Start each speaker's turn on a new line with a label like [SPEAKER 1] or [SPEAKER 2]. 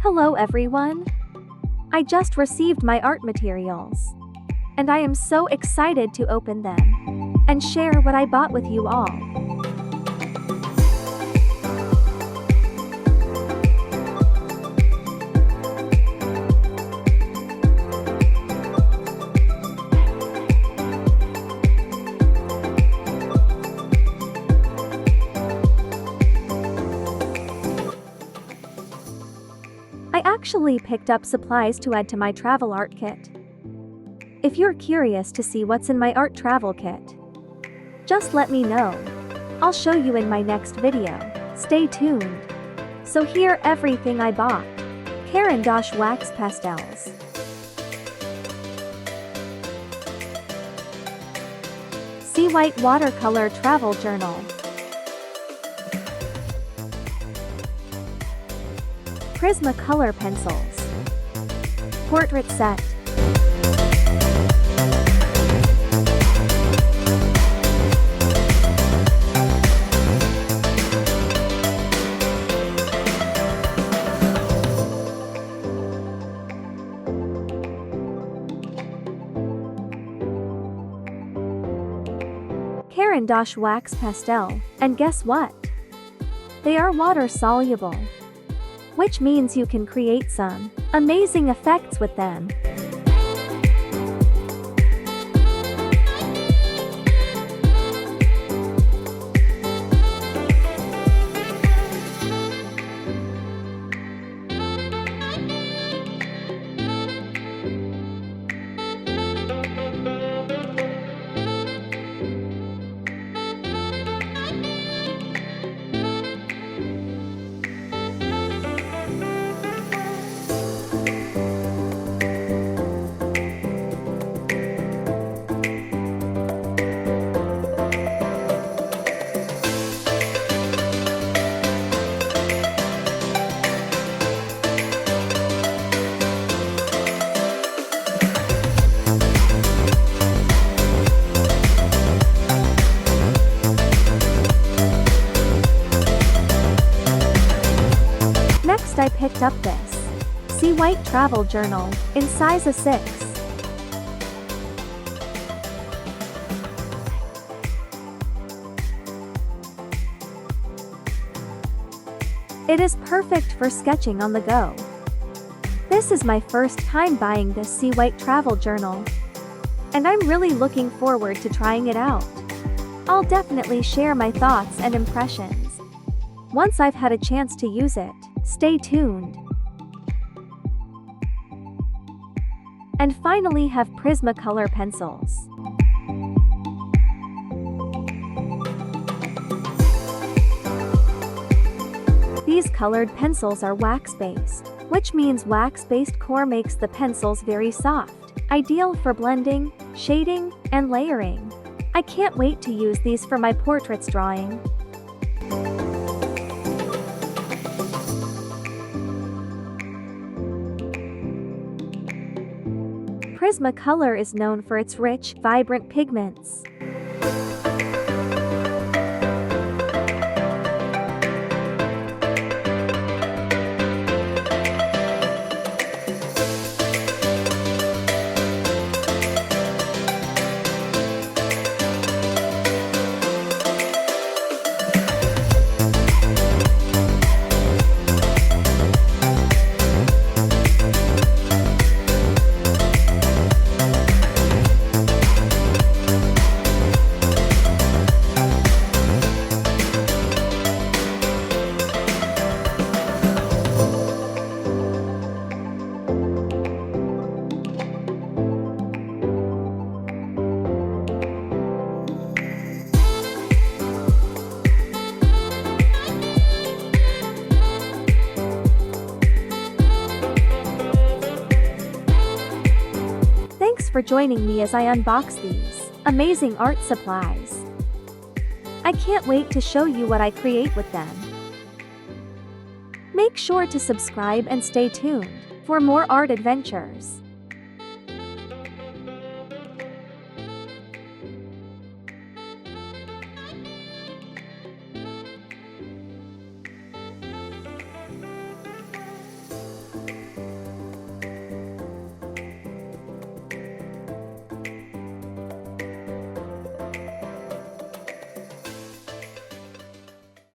[SPEAKER 1] Hello everyone! I just received my art materials. And I am so excited to open them and share what I bought with you all. I actually picked up supplies to add to my travel art kit. If you're curious to see what's in my art travel kit, just let me know. I'll show you in my next video. Stay tuned. So here everything I bought. Caran d'Ache wax pastels. Sea White watercolor travel journal. Prismacolor pencils. Portrait set. Caran d'Ache wax pastel, and guess what? They are water soluble, which means you can create some amazing effects with them. Next I picked up this Sea White travel journal in size A6. It is perfect for sketching on the go. This is my first time buying this Sea White travel journal, and I'm really looking forward to trying it out. I'll definitely share my thoughts and impressions once I've had a chance to use it. Stay tuned. And finally have Prismacolor pencils. These colored pencils are wax-based, which means wax-based core makes the pencils very soft, ideal for blending, shading, and layering. I can't wait to use these for my portraits drawing. Prismacolor is known for its rich, vibrant pigments. Thanks for joining me as I unbox these amazing art supplies. I can't wait to show you what I create with them. Make sure to subscribe and stay tuned for more art adventures.